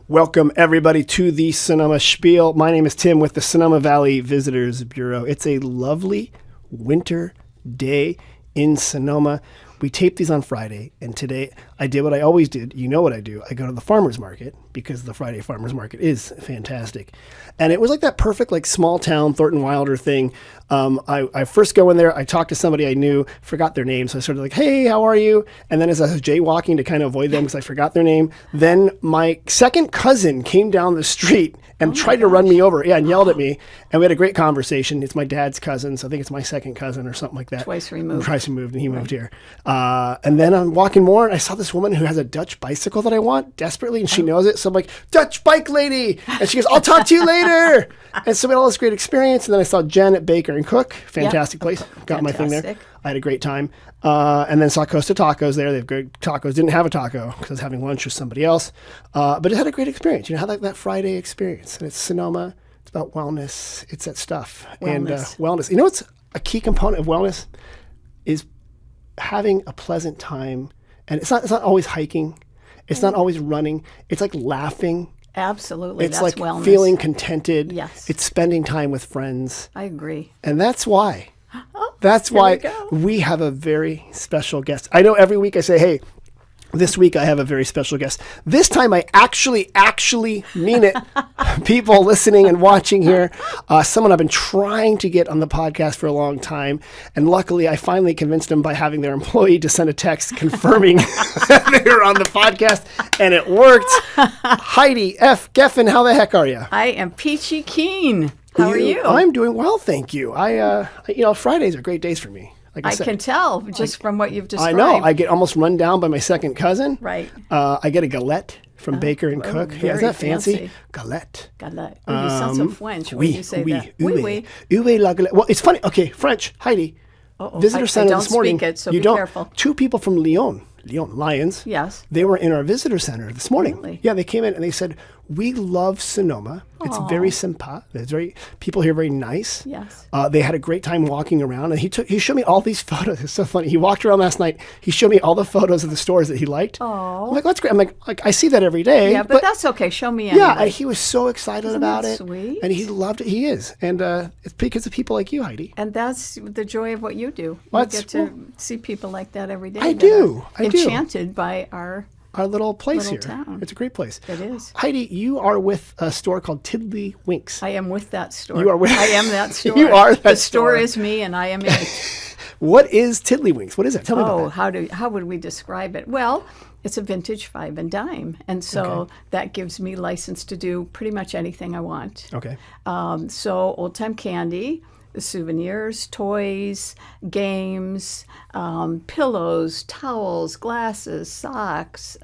Welcome, everybody, to the Sonoma Spiel. My name is Tim with the Sonoma Valley Visitors Bureau. It's a lovely winter day in Sonoma. We tape these on Friday, and today I did what I always did. You know what I do. I go to the farmer's market because the Friday farmer's market is fantastic. And it was like that perfect, like, small town Thornton Wilder thing. I first go in there, I talked to somebody I knew, forgot their name. So I started like, hey, how are you? And then as I was jaywalking to kind of avoid them because I forgot their name, then my second cousin came down the street and tried to run me over. Yeah, and yelled at me. And we had a great conversation. It's my dad's cousin, so I think it's my second cousin or something like that. Twice removed, and he moved here. And then I'm walking more, and I saw this woman who has a Dutch bicycle that I want desperately, and she knows it. So I'm like, Dutch bike lady! And she goes, I'll talk to you later! And so we had all this great experience. And then I saw Jen at Baker and Cook. Fantastic place. Got my thing there. I had a great time. And then saw Costa Tacos there. They have great tacos. Didn't have a taco because I was having lunch with somebody else. But it had a great experience. You know, had that Friday experience. And it's Sonoma. It's about wellness. It's that stuff. Wellness. And wellness. You know what's a key component of wellness is having a pleasant time. And it's not always hiking. It's not always running. It's like laughing. Absolutely. It's that's like wellness. feeling contented. Yes. It's spending time with friends. I agree. And that's why. Oh, That's why we we have a very special guest. I know every week I say, hey, this week I have a very special guest. This time I actually mean it. People listening and watching here, someone I've been trying to get on the podcast for a long time. And luckily I finally convinced them by having their employee to send a text confirming that they were on the podcast. And it worked. Heidi F. Geffen, how the heck are you? I am peachy keen. How are you? I'm doing well, thank you. Fridays are great days for me. Like I said, can tell just from what you've described. I know. I get almost run down by my second cousin. Right. I get a galette from Baker and Cook. Yeah, is that fancy? Galette. Galette. Oh, you sound so French when you say that. Oui. La galette. Well, it's funny. Okay, French. Heidi. Visitor center this morning. I don't speak it, so be careful. Two people from Lyon, Lions. Yes. They were in our visitor center this morning. Really? Yeah, they came in and they said, we love Sonoma. It's very sympa. People here are very nice. Yes. They had a great time walking around, and he showed me all these photos. It's so funny. He walked around last night. He showed me all the photos of the stores that he liked. Oh. I'm like, that's great. I'm like, I see that every day. Yeah, but that's okay. Show me anyway. Yeah, and he was so excited about it. Sweet. And he loved it. He is. And it's because of people like you, Heidi. And that's the joy of what you do. Well, you get to see people like that every day. I do. Enchanted by our little place here. Town. It's a great place. It is. Heidi, you are with a store called Tiddle E. I am with that store. You are with. I am that store. You are that the store. Is me, and I am it. What is Tiddle E? What is it? Tell me about that. How would we describe it? Well, it's a vintage 5 and dime, and so that gives me license to do pretty much anything I want. Okay. So old time candy, souvenirs, toys, games, pillows, towels, glasses, socks,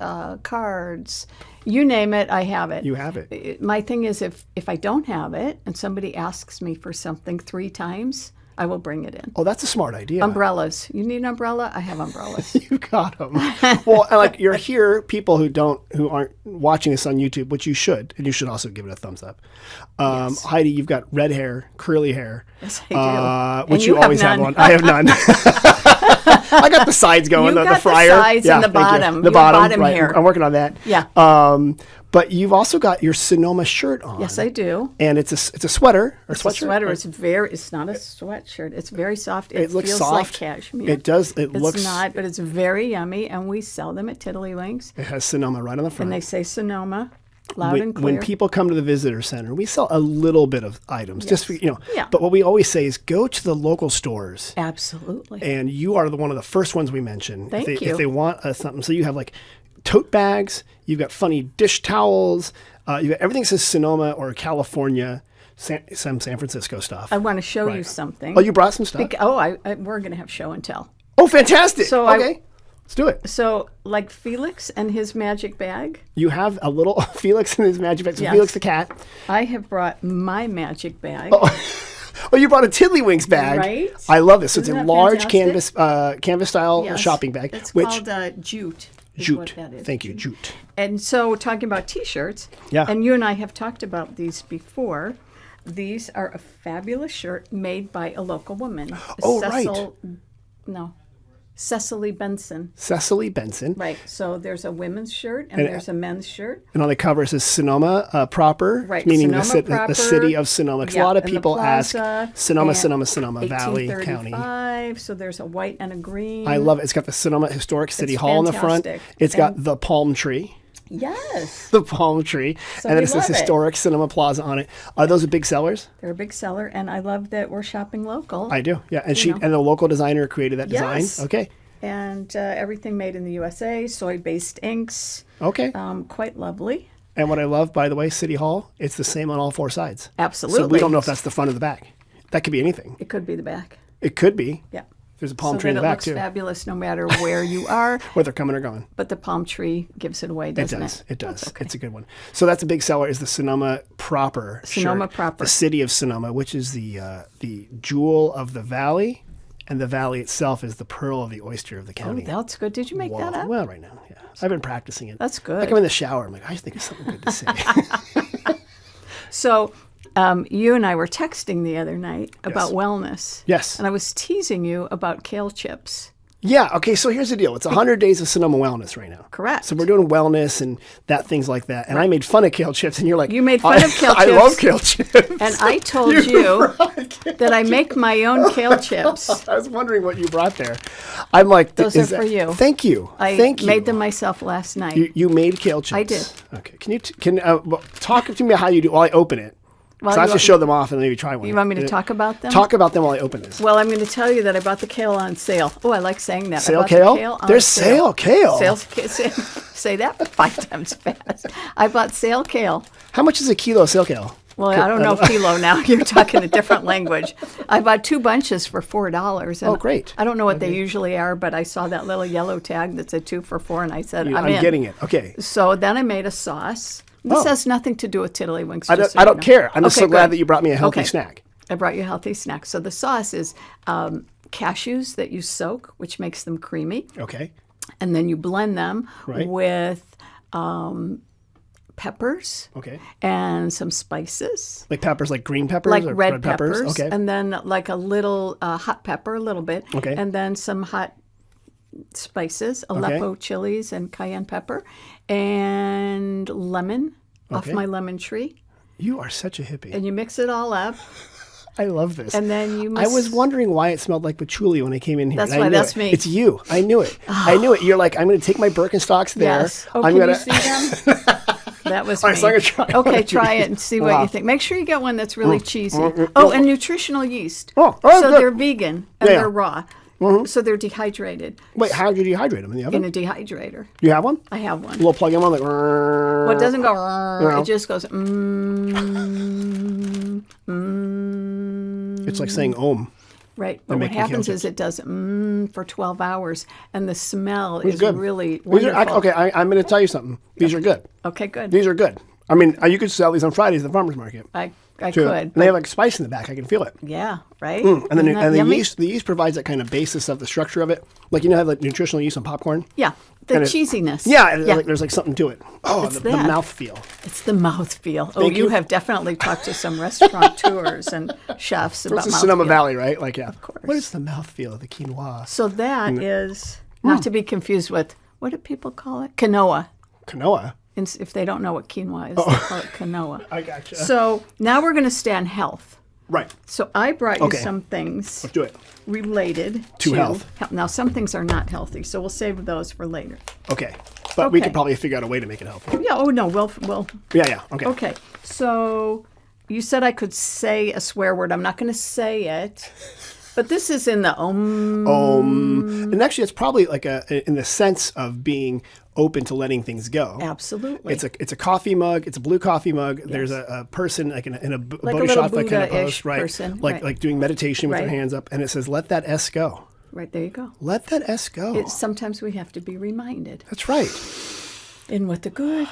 cards, you name it, I have it. You have it. My thing is if I don't have it and somebody asks me for something 3 times, I will bring it in. Oh, that's a smart idea. Umbrellas. You need an umbrella? I have umbrellas. You got them. Well, like you're here, people who aren't watching this on YouTube, which you should, and you should also give it a thumbs up. Yes. Heidi, you've got red hair, curly hair. Yes, I do. Which you always have one. I have none. I got the sides going, the fryer. The sides and the bottom. The bottom right. Hair. I'm working on that. Yeah. But you've also got your Sonoma shirt on. Yes, I do. And it's a sweater or sweatshirt. It's a sweater. It's not a sweatshirt. It's very soft. It looks feels soft. Like cashmere. It does. It's not, but it's very yummy, and we sell them at Tiddle E Wings. It has Sonoma right on the front. And they say Sonoma, loud and clear. When people come to the visitor center, we sell a little bit of items, just for, Yeah. But what we always say is go to the local stores. Absolutely. And you are one of the first ones we mention. Thank you. If they want something, so you have like tote bags, you've got funny dish towels, you got everything that says Sonoma or California, some San Francisco stuff. I want to show you something. Oh, you brought some stuff? We're going to have show and tell. Oh, fantastic. So okay. Let's do it. So, like Felix and his magic bag. You have a little Felix and his magic bag. So yes. Felix the cat. I have brought my magic bag. Oh, you brought a Tiddle E Wings bag. Right. I love this. So it's Isn't a that large fantastic? canvas style Yes. shopping bag. It's called jute. Jute. Thank you, jute. And so we're talking about T-shirts. Yeah. And you and I have talked about these before. These are a fabulous shirt made by a local woman. Oh, Cecil, right. No. Cecily Benson. Cecily Benson. Right. So there's a women's shirt and there's a men's shirt. And on the cover it says Sonoma proper, Right. meaning Sonoma the proper. city of Sonoma. Because a lot of and the people ask plaza, Sonoma, and Sonoma Valley County. 1835. So there's a white and a green. I love it. It's got the Sonoma Historic City It's Hall in the front. fantastic. It's got the palm tree. Yes. The palm tree. So And then we it says love it. Historic Sonoma Plaza on it. Are those big sellers? They're a big seller, and I love that we're shopping local. I do. Yeah. And know. and the local designer created that design. Yes. Okay. And everything made in the USA, soy-based inks. Okay. Quite lovely. And what I love, by the way, City Hall, it's the same on all four sides. Absolutely. So we don't know if that's the front or the back. That could be anything. It could be the back. It could be. Yeah. There's a palm So tree in that the it back looks too. fabulous no matter where you are. Whether coming or going. But the palm tree gives it away, doesn't it? It does. That's okay. It's a good one. So that's a big seller is the Sonoma proper Sonoma shirt. proper. The city of Sonoma, which is the jewel of the valley, and the valley itself is the pearl of the oyster of the Oh, county. that's good. Did you make that up? Well, right now, yeah. I've been practicing it. That's good. Like I'm in the shower. I'm like, I just think of something good to say. So you and I were texting the other night about wellness. Yes. And I was teasing you about kale chips. Yeah. Okay. So here's the deal. It's 100 days of Sonoma wellness right now. Correct. So we're doing wellness and things like that. And I made fun of kale chips, and you're like, You made fun of kale I chips. love kale chips. And I told you that I make my own kale chips. I was wondering what you brought there. I'm like, Those is are for you. Thank you. I Thank you. made them myself last night. You made kale chips. I did. Okay. Can you talk to me how you do while I open it? Well, So I have you to want- show them off and maybe try one. You want me to talk about them? Talk about them while I open this. Well, I'm going to tell you that I bought the kale on sale. Oh, I like saying that. I Sale bought kale? The kale on There's sale. sale kale. Say that 5 times fast. I bought sale kale. How much is a kilo of sale kale? Well, I don't know kilo now. You're talking a different language. I bought 2 bunches for $4. And Oh, great. I don't know what they usually are, but I saw that little yellow tag that said 2 for $4, and I said, I'm in. getting it. Okay. So then I made a sauce. This has nothing to do with tiddlywinks. I just don't, so you know. care. I'm just Okay, so glad good. that you brought me a healthy Okay. snack. I brought you a healthy snack. So the sauce is cashews that you soak, which makes them creamy. Okay. And then you blend them Right. with peppers Okay. and some spices. Like peppers, like green peppers Like or red peppers. Okay. And then like a little hot pepper, a little bit. Okay. And then some hot spices, Aleppo chilies and cayenne pepper, and lemon off Okay. my lemon tree. You are such a hippie. And you mix it all up. I love this. And then you I was wondering why it smelled like patchouli when I came in here. That's and I why, knew that's it. me. It's you. I knew it. I knew it. You're like, I'm going to take my Birkenstocks there. Yes. Oh, I'm can gonna. you see them? That was All me. right, so I'm gonna try one Okay, of try it and see what Wow. you think. Make sure you get one that's really cheesy. Oh, and nutritional yeast. Oh, So good. they're vegan and Yeah. they're raw. So they're dehydrated Wait, how did you dehydrate them in the oven? in a dehydrator. You have one? I have one. A little plug-in one, like. Well, it doesn't go. No. It just goes. It's like saying Om. Right, but what making kale happens is chips. it does for 12 hours, and the smell It's is good. really These are, wonderful. okay, I'm going to tell you something. These are good. Okay, good. These are good. I mean, you could sell these on Fridays at the farmer's market. I too. could. And they have like spice in the back. I can feel it. Yeah, right. And then Isn't that and yummy? the yeast provides that kind of basis of the structure of it. Like you know, have like nutritional yeast on popcorn. Yeah, the And it- cheesiness. Yeah, and like, there's like something to it. Oh, It's the that. mouthfeel. It's the mouthfeel. Oh, Thank you you. have definitely talked to some restaurateurs and chefs about It's the Sonoma mouthfeel. Valley, right? Like, yeah. Of course. What is the mouthfeel of the quinoa? So that is not to be confused with, what do people call it? Quinoa. Quinoa? If they don't know what quinoa is, they call it quinoa. I gotcha. So now we're going to stay on health. Right. So I brought you Okay. some things Let's do it. related To health. Now, some things are not healthy, so we'll save those for later. Okay. But we Okay. could probably figure out a way to make it healthy. Yeah, oh no, we'll Yeah. Okay. okay. So you said I could say a swear word. I'm not going to say it, but this is in the And actually, it's probably like in the sense of being open to letting things go. Absolutely. It's a coffee mug. It's a blue coffee mug. There's a person like in a Like a bodhisattva little kind of Buddha-ish pose, right? person, Like right. like doing meditation with their Right. hands up, and it says, "Let that S go. Right, there you go. Let that S go." Sometimes we have to be reminded. That's right. In with the good.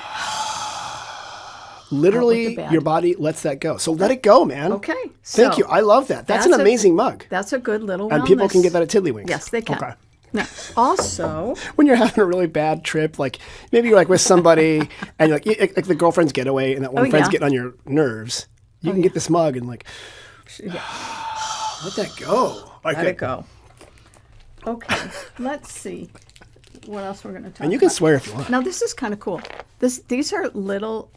Literally, bad. your body lets that go. So let it go, man. Okay. Thank so you. I love that. That's an a- amazing mug. That's a good little And people can wellness. get that at Tiddlywinks. Yes, they can. Okay. Now, also, When you're having a really bad trip, like maybe you're like with somebody and you're like the girlfriend's getaway and that one Oh, friend's yeah. getting on your nerves, you can get this mug and like, let that go. let it go. Okay, let's see what else we're going to talk about. And you can swear if you want. Now, this is kind of cool. These are little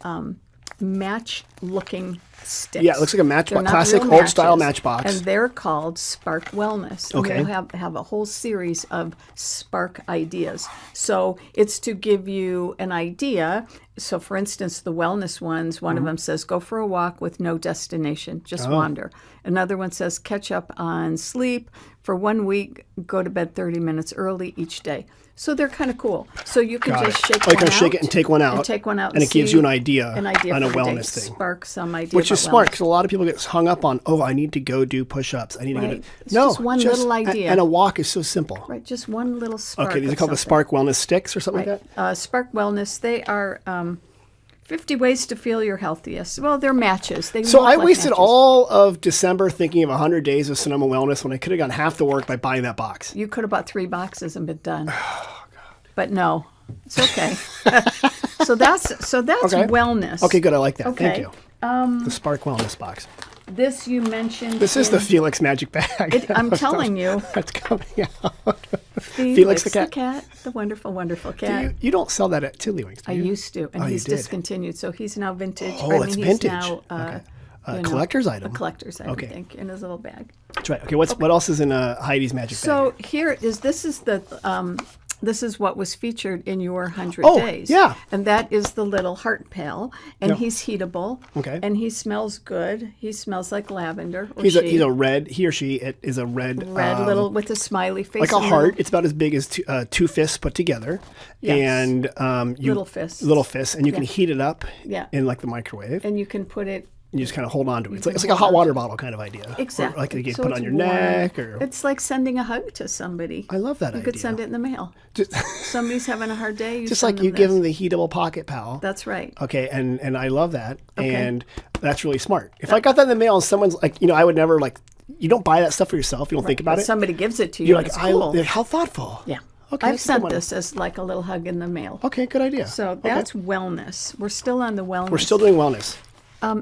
match-looking sticks. Yeah, it looks like a They're matchbox, not classic real old-style matches, matchbox. And they're called Spark Wellness. And Okay. we'll have a whole series of spark ideas. So it's to give you an idea. So, for instance, the wellness ones, one of them says, go for a walk with no destination, just wander. Another one says, catch up on sleep. For 1 week, go to bed 30 minutes early each day. So they're kind of cool. So you can Got just it. shake Oh, you one can shake out it and take one out. And take one out. And it gives see you an idea on on a for the day. wellness thing. Spark some idea. Which is about smart wellness. because a lot of people get hung up on, I need to go do push-ups. I need to go Right. do... It's just one little idea. And a walk is so simple. Right, just one little spark. Okay, these are of called the something. Spark Wellness Sticks or something Right. like that? Spark Wellness, they are 50 ways to feel your healthiest. Well, they're matches. They So look I like wasted matches. all of December thinking of 100 days of Sonoma Wellness when I could have gone half the work by buying that box. You could have bought 3 boxes and been done. Oh, God. But no, it's okay. so that's Okay. wellness. Okay, good. I like that. Okay. Thank you. The Spark Wellness box. This you mentioned. This is the in- Felix magic bag. I'm telling you, That's coming out. Felix the cat. the wonderful, wonderful cat. You don't sell that at Tiddlywinks, do I you? used to, and Oh, you he's did. discontinued. So he's now vintage. Oh, it's he's vintage. Now, Okay. you know, Collector's item. A collector's item, Okay. I think, in his little bag. That's right. Okay, what else is in Heidi's magic So bag? here is this is what was featured in your 100 Oh, days. yeah. And that is the little heart pail, and Yeah. he's heatable. Okay. And he smells good. He smells like lavender. Or He's she. a red. He or she it is a red. red little with a smiley face. like a and heart. It's about as big as two fists put together. Yes. And you Little fists. Little fists, and you can heat it up. Yeah. In like the microwave. And you can put it. You just kind of hold on to it. It's like a hot water bottle kind of idea. Exactly. Or like you can So put on it's your warm. neck or. It's like sending a hug to somebody. I love that You idea. could send it in the mail. Just, Somebody's having a hard day. just send like you them give this. them the heatable pocket pal. That's right. Okay, and I love that, Okay. and that's really smart. If I got that in the mail and someone's like, I would never you don't buy that stuff for yourself. You don't think about But it. somebody gives it to you. You're and like, it's cool. how thoughtful. Yeah. Okay, I've that's a good sent one. this as like a little hug in the mail. Okay, good idea. So Okay. that's wellness. We're still on the wellness. We're still doing wellness.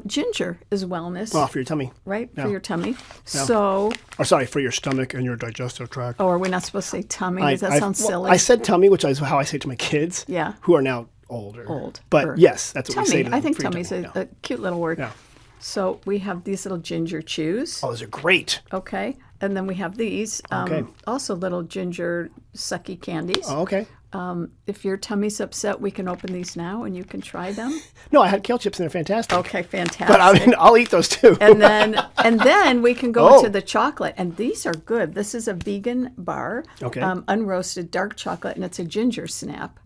Ginger is wellness, Oh, for your tummy. right? Yeah. For your tummy. So, Or sorry, for your stomach and your digestive tract. are we not supposed to say tummy? Does that sound well, silly? I said tummy, which is how I say it to my kids. Yeah. Who are now older. Old. But Or yes, that's what we say tummy. to them. I think for your tummy's tummy. a cute little word. Yeah. So we have these little ginger chews. Oh, those are great. Okay. And then we have these. Okay. Also little ginger sucky candies. Oh, okay. If your tummy's upset, we can open these now and you can try them. No, I had kale chips and they're fantastic. Okay, fantastic. But I'll eat those too. and then we can go Oh. into the chocolate, and these are good. This is a vegan bar, Okay. Unroasted dark chocolate, and it's a ginger snap.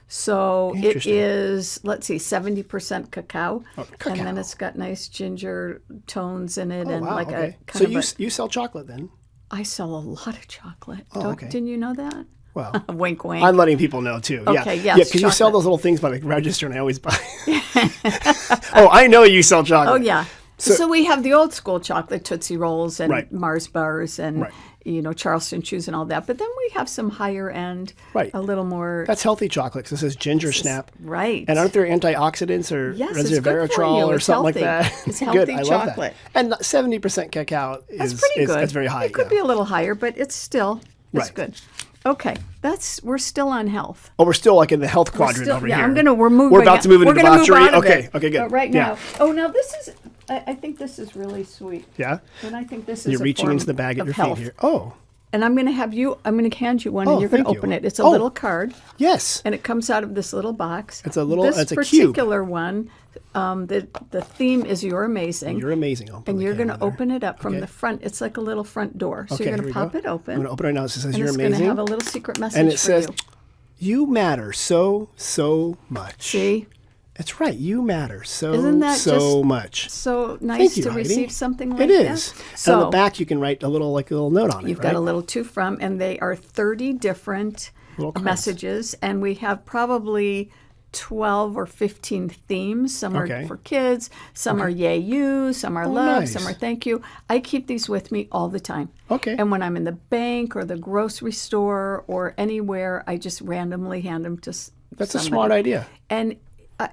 So it Interesting. is, let's see, 70% cacao, cacao. and then it's got nice ginger tones in it, Oh, and wow, like okay. a So kind of you sell chocolate then? I sell a lot of chocolate. okay. Didn't you know that? Well, Wink, wink. I'm letting people know too. Okay, yeah. yes, Yeah, because you sell chocolate. those little things by the register, and I always buy. Oh, I know you sell chocolate. Oh yeah. So we have the old school chocolate Tootsie Rolls and Right. Mars bars and Right. Charleston Chews and all that. But then we have some higher end, Right. a little more That's healthy chocolate. 'Cause this is ginger snap. right. And aren't there antioxidants or Yes, it's good for resveratrol you. or It's something healthy. like that? It's Good. healthy I love chocolate. that. And 70% cacao That's is pretty good. That's very high. It could yeah. be a little higher, but it's still Right. good. Okay, we're still on health. Oh, we're still like in the health quadrant Still- over yeah, here. We're moving. We're about to move into we're gonna move debauchery. out of Okay, it. okay, good. But right Yeah. now. Oh, now this is. I think this is really sweet. Yeah. And I think this is. You're a reaching form into the bag at of your health. feet here. Oh, And I'm going to hand you one, Oh, and you're going to thank you. open it. It's a Oh. little card, yes. and it comes out of this little box. It's a little- This it's a cube. particular one, the theme is "You're amazing," You're amazing. I'll put and the you're going to camera there. open it up from Okay. the front. It's like a little front door. So Okay, you're going here to we pop go. it open. I'm going to open it right now. It says and you're it's going to amazing. have a little secret message And it for says, you. you matter so much. See? That's right. You matter so Isn't that just much. So nice Thank you, to Heidi. receive something like It that. is. So and on the back, you can write a little note on it. you've right? got a little to from, and they are 30 different Little cards. messages, and we have probably 12 or 15 themes. Some Okay. are for kids, some are yay you, some are Oh, love, nice. some are thank you. I keep these with me all the time. Okay. And when I'm in the bank or the grocery store or anywhere, I just randomly hand them to That's a somebody. smart idea. And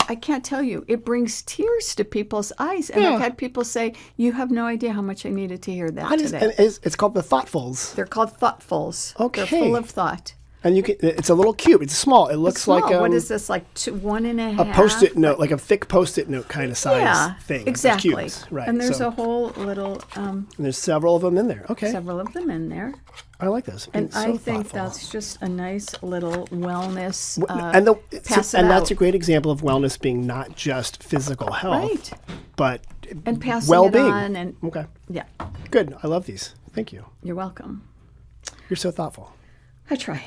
I can't tell you. It brings tears to people's eyes. And I've had people say, you have no idea how much I needed to hear that today. And it's called the Thoughtfuls. They're called Thoughtfuls. Okay. They're full of thought. And it's a little cube. It's small. It looks like what is this, like 1.5? a Post-it note, like a thick Post-it note kind of size thing. They're exactly. cubes. Right. And there's a whole little... and there's several of them in there. Okay. Several of them in there. I like those. And so I think thoughtful. that's just a nice little wellness and that's a great example of wellness being not just physical health, but and passing well-being. it on. And, okay. Yeah. Good. I love these. Thank you. You're welcome. You're so thoughtful. I try.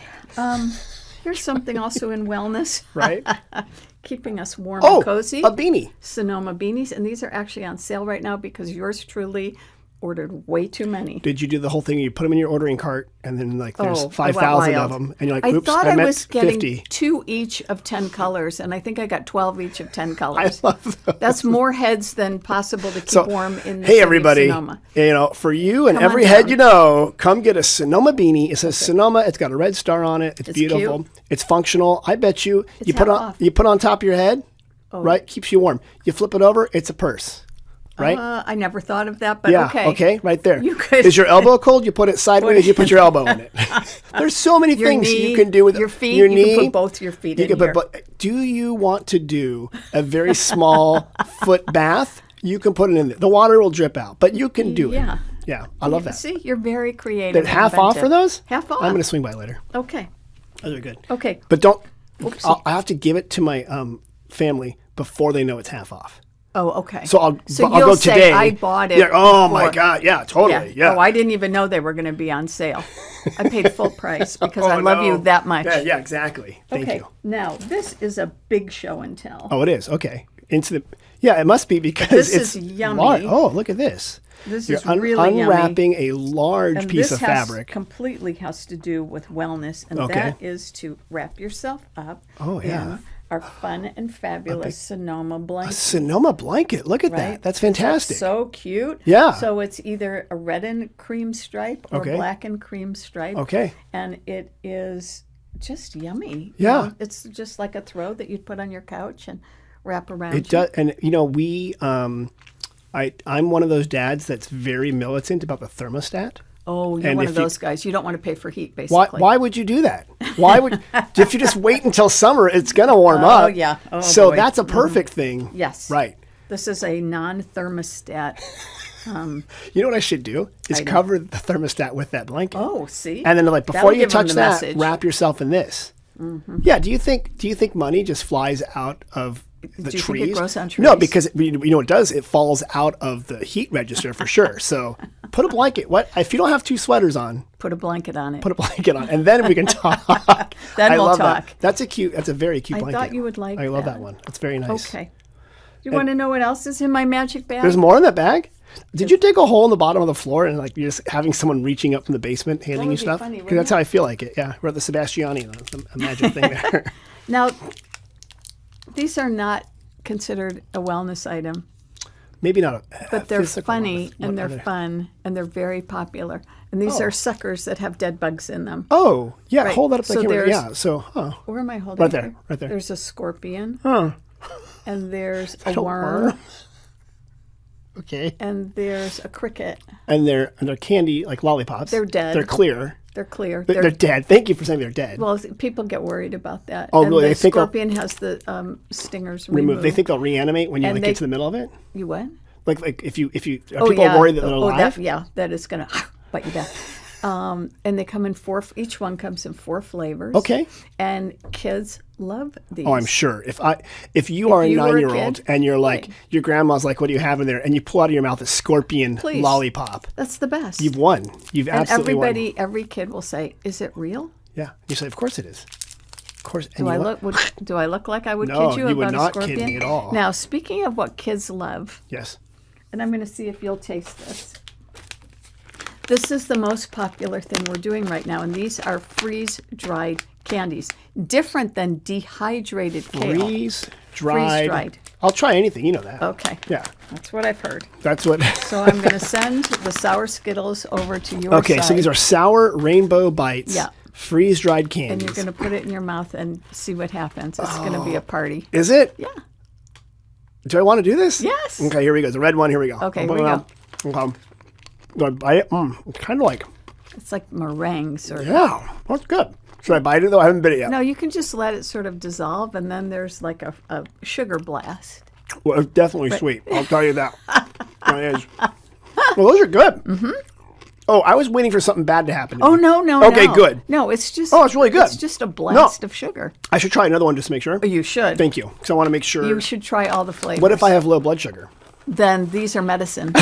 Here's something also in wellness. Right. Keeping us warm and cozy. A beanie. Sonoma beanies. And these are actually on sale right now because yours truly ordered way too many. Did you do the whole thing? You put them in your ordering cart, and then there's 5,000 of them, and you're like, "Oops, I meant was getting 50." 2 each of 10 colors, and I think I got 12 each of 10 colors. I love those. That's more heads than possible to keep warm in the hey city everybody, of Sonoma. For you and Come every on head down. you know, come get a Sonoma beanie. It says Sonoma. It's got a red star on it. It's beautiful. cute. It's functional. I bet you It's put half on off. you put on top of your head, right? Keeps you warm. You flip it over, it's a purse. Right? I never thought of that, but Yeah, okay. right there. You could- Is your elbow cold? You put it sideways, you put your elbow in it. There's so many Your things knee, you can do with your feet. your You knee. can put both your feet in here. Do you want to do a very small foot bath? You can put it in there. The water will drip out, but you can do it. Yeah, I love that. See, you're very creative. They're half off for those? Half off. I'm going to swing by later. Okay. Those are good. Okay. But don't, Oopsie. I have to give it to my family before they know it's half off. Oh, okay. So I'll you'll go say, today. I bought it. Yeah, oh my before. God. Yeah, totally. Yeah. Oh, I didn't even know they were going to be on sale. I paid full price because I love you that much. Yeah, exactly. Thank you. Now, this is a big show and tell. Oh, it is. Okay. It must be because This it's is yummy. large. Oh, look at this. This You're is really unwrapping a large and piece this of fabric. Completely has to do with wellness, and that is to wrap yourself up in our fun and fabulous Sonoma blanket. Sonoma blanket. Look at that. That's fantastic. So cute. Yeah. So it's either a red and cream stripe or black and cream stripe. Okay. And it is just yummy. Yeah. You know, it's just like a throw that you'd put on your couch and wrap around. It does, and we. I'm one of those dads that's very militant about the thermostat. Oh, you're and one if of you- those guys. You don't want to pay for heat, basically. Why would you do that? Why would if you just wait until summer, it's gonna warm up. Oh, yeah. Oh, so boy. that's a perfect thing. Yes. Right. This is a non-thermostat. You know what I should do is cover the thermostat with that blanket. Oh, see? And then like before That'll you give 'em touch the that, message. wrap yourself in this. Yeah. Do you think money just flies out of the Do you trees? think it grows on No, trees? because you know what it does? It falls out of the heat register for sure. So put a blanket. What if you don't have 2 sweaters on? Put a blanket on it. Put a blanket on, and then we can talk. Then I we'll love talk. That. That's a very cute I blanket. thought you would like I love that. that one. It's very nice. Okay. You want to know what else is in my magic bag? There's more in that bag. Did you dig a hole in the bottom of the floor and like you're just having someone reaching up from the basement handing would you be stuff? funny, Because wouldn't that's how I feel like it. Yeah, we're at the Sebastiani, the magic thing there. Now, these are not considered a wellness item, Maybe not. but they're physical funny wellness. What and they're are they? fun and they're very popular. And these are suckers that have dead bugs in them. Oh, yeah. Right. Hold that up to the So camera. there's- Yeah. So, Where am I holding? Right there, here? right there. There's a scorpion. Huh. And there's a Little worm. Okay. And there's a cricket. And they're candy like lollipops. They're dead. They're clear. They're clear. They're dead. Thank you for saying they're dead. Well, people get worried about that. Oh, and really? The They think they'll- scorpion has the stingers Remove. removed. They think they'll reanimate when you And like they- get to the middle of it. You what? Like if you are people worried that they're alive? That is going to bite you back. And they come in each one comes in 4 flavors. Okay. And kids love these. Oh, I'm sure. If you are a you were a 9-year-old kid, and you're like your grandma's like, what do you have in there? And you pull out of your mouth a scorpion Please. lollipop. That's the best. You've won. You've and absolutely won. every kid will say, "Is it real?" Yeah. You say, of course it is. Of course. And Do I you know what? do I look like I would No, kid you you would about not a kid scorpion? me at all. Now, speaking of what kids love, Yes. and I'm going to see if you'll taste this. This is the most popular thing we're doing right now, and these are freeze-dried candies, different than dehydrated kale. Freeze-dried. Freeze-dried. I'll try anything. You know that. Okay. Yeah. That's what I've heard. That's what. So I'm going to send the sour Skittles over to your Okay. side. So these are sour rainbow bites. Yeah. Freeze-dried And candies. you're going to put it in your mouth and see what happens. It's going to be a party. Is it? Yeah. Do I want to do this? Yes. Okay, here we go. The red one. Here we go. Okay, I'll here put we it go. on. Okay. Do I bite it? It's kind of like, It's like meringue sort of. yeah, that's good. Should I bite it though? I haven't bit it yet. No, you can just let it sort of dissolve, and then there's like a sugar blast. Well, it's definitely sweet. I'll tell you that. It is. Well, those are good. Mm-hmm. Oh, I was waiting for something bad to happen. Oh, no. Okay, good. No, it's just. Oh, it's really good. It's just a blast of sugar. I should try another one just to make sure. Oh, you should. Thank you. Because I want to make sure. You should try all the flavors. What if I have low blood sugar? Then these are medicine.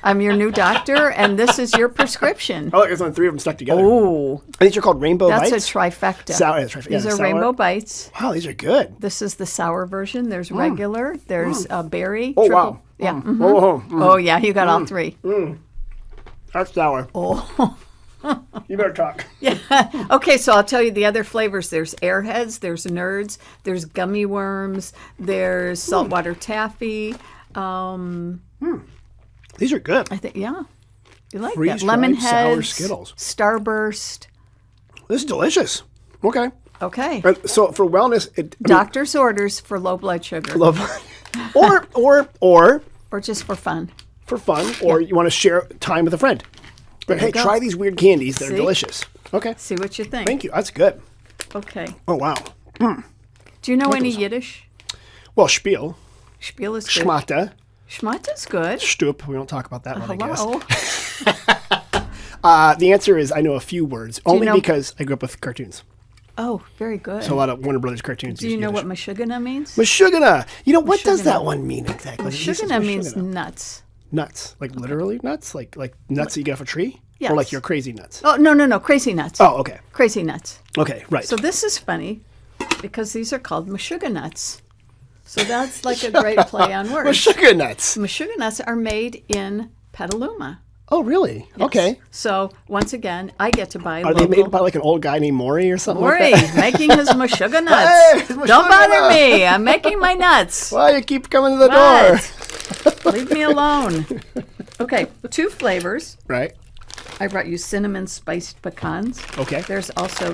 I'm your new doctor, and this is your prescription. Oh, there's only 3 of them stuck together. Oh, And these are called rainbow that's bites? a trifecta. Sour, yeah, trifecta. These Yeah, are sour. rainbow bites. Wow, these are good. This is the sour version. There's regular. There's berry. Oh, triple. wow. Yeah. mhm. Oh, Oh, yeah. You got all 3. that's sour. Oh. You better talk. Okay, so I'll tell you the other flavors. There's airheads. There's nerds. There's gummy worms. There's saltwater taffy. These are good. I think, yeah. You like that? Freeze-dried Lemon sour heads. Skittles. Starburst. This is delicious. Okay. Okay. So for wellness, Doctor's orders for low blood sugar. love, or Or just for fun. for fun, or you want to share time with a friend. But hey, you go. try these weird candies. They're See? delicious. Okay. See what you think. Thank you. That's good. Okay. Oh, wow. Do you know any Yiddish? Well, Spiel, Spiel is good. Schmata, Schmata's good. Stup. We don't talk about that one, I guess. Hello. The answer is I know a few words, only know- because I grew up with cartoons. Oh, very good. So a lot of Warner Brothers cartoons. Do you know what Mashugana means? Mashugana. You know, what does Mashugana. that one mean exactly? This is Mashugana means Mashugana. nuts. Nuts. Like literally nuts? Like nuts that you get off a tree? Yes. Or like you're crazy nuts? Oh, no. Crazy nuts. Oh, okay. Crazy nuts. Okay, right. So this is funny because these are called Meshuggah nuts. So that's like a great play on words. Mashugana nuts. Meshuggah nuts are made in Petaluma. Oh, really? Okay. So once again, I get to buy Are local. they made by like an old guy named Maury or something Maury, like that? making his Meshuggah nuts. Hey, his Don't bother Meshuggah. me. I'm making my nuts. Why you keep coming to the What? Leave me alone. Okay, 2 flavors. door? Right. I brought you cinnamon spiced pecans. Okay. There's also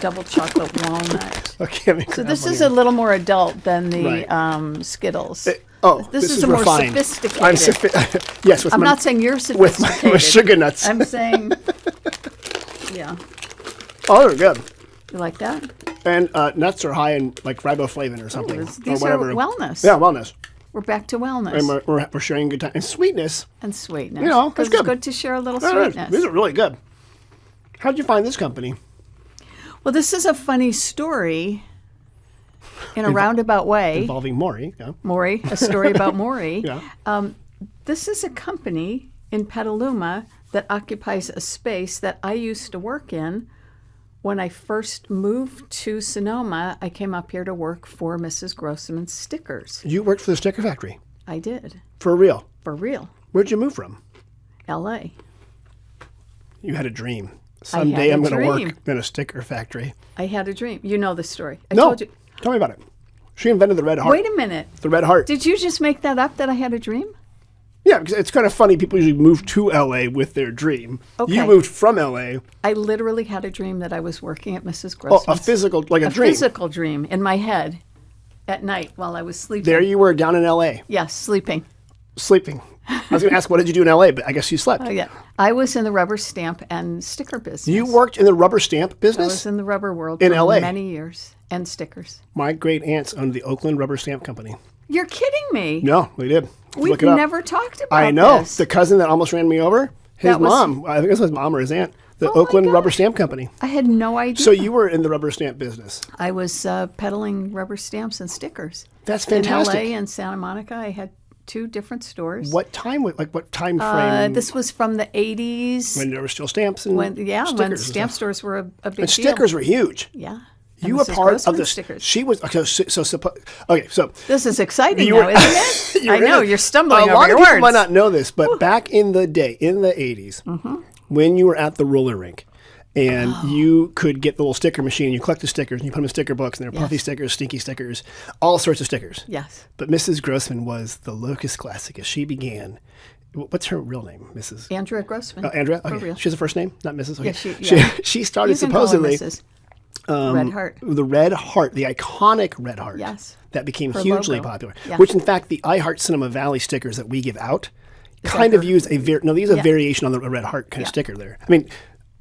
double chocolate walnut. Okay. So this is a little more adult than the Right. Skittles. this is a more refined. sophisticated. I'm yes, with I'm my, not saying you're with my sophisticated. Mashugana nuts. I'm saying, yeah. Oh, they're good. You like that? And nuts are high in like riboflavin or something. These or are whatever. wellness. Yeah, wellness. We're back to wellness And we're sharing good time. And sweetness. and sweetness. You know, that's because it's good. good to share a little Yeah, sweetness. these are really good. How'd you find this company? Well, this is a funny story in a roundabout way. Involving Maury. Yeah. Maury, a story about Maury. Yeah. This is a company in Petaluma that occupies a space that I used to work in. When I first moved to Sonoma, I came up here to work for Mrs. Grossman's Stickers. You worked for the sticker factory. I did, For real. for real. Where'd you move from? L.A. You had a dream. had Someday a I'm going to dream. work in a sticker factory. I had a dream. You know the story. I No. told you. Tell me about it. She invented the red heart. Wait a minute. The red heart. Did you just make that up that I had a dream? Yeah, because it's kind of funny. People usually move to LA with their dream. Okay. You moved from LA. I literally had a dream that I was working at Mrs. Oh, Grossman's. a physical, like a a dream. physical dream in my head at night while I was sleeping. There you were down in LA, Yes, sleeping. sleeping. I was going to ask, what did you do in LA? But I guess you slept. Oh, yeah. I was in the rubber stamp and sticker business. You worked in the rubber stamp I was business? in the rubber world In for LA? many years. And stickers. My great aunts owned the Oakland Rubber Stamp Company. You're kidding me. No, we did. We've Look it up. never talked about I know. this. The cousin that almost ran me over, his That was- mom, I think it was his mom or his aunt, the Oh my Oakland Rubber gosh. Stamp Company. I had no idea. So you were in the rubber stamp business. I was peddling rubber stamps and stickers. That's fantastic. In LA and Santa Monica, I had 2 different stores. What time? What time frame? This was from the 80s. when there were still stamps and when stickers when and stamp stuff. stores were a big And deal. stickers were huge. Yeah. You And were Mrs. part of Grossman's the stickers. She was okay. So This is exciting You now, were- isn't it? you were I know, in it. you're stumbling a over lot your of people words. might not know this, but back in the day, in the 80s, Mm-hmm. when you were at the roller rink, and you could get the little sticker machine, and you collect the stickers, and you put them in sticker books, and they're puffy stickers, stinky stickers, all sorts of stickers. Yes. But Mrs. Grossman was the locus classicus. She began. What's her real name, Mrs. Andrea Grossman. Andrea? For Okay. real. She has a first name, not Mrs. Okay. Yeah, she- yeah. She started You can call her supposedly. Mrs. Red Heart. The red heart, the iconic red heart. Yes. That became Her hugely logo. popular. Yeah. Which, in fact, the I Heart Sonoma Valley stickers that we give out kind that of her? use a these are a Yeah. variation on the red heart kind of sticker there. I mean,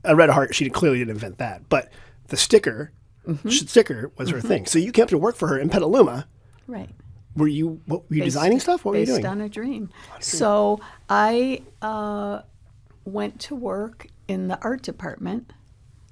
a red heart, she clearly didn't invent that, but the sticker was her thing. So you came up to work for her in Petaluma. Right. Were you designing stuff? What were you doing? Based on a dream. So I went to work in the art department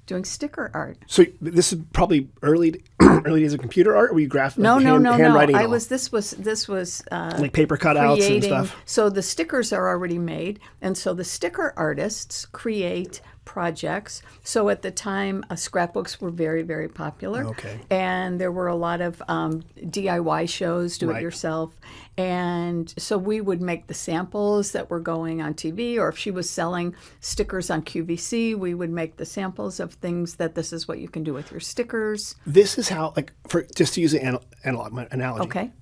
doing sticker art. So this is probably early days of computer art. Or were you No. handwriting? I at all? was. This was like paper cutouts and creating. stuff. So the stickers are already made, and so the sticker artists create projects. So at the time, scrapbooks were very, very popular. Okay. And there were a lot of DIY shows, do it Right. yourself. And so we would make the samples that were going on TV, or if she was selling stickers on QVC, we would make the samples of things that this is what you can do with your stickers. This is how, like, for just to use an analogy. Okay.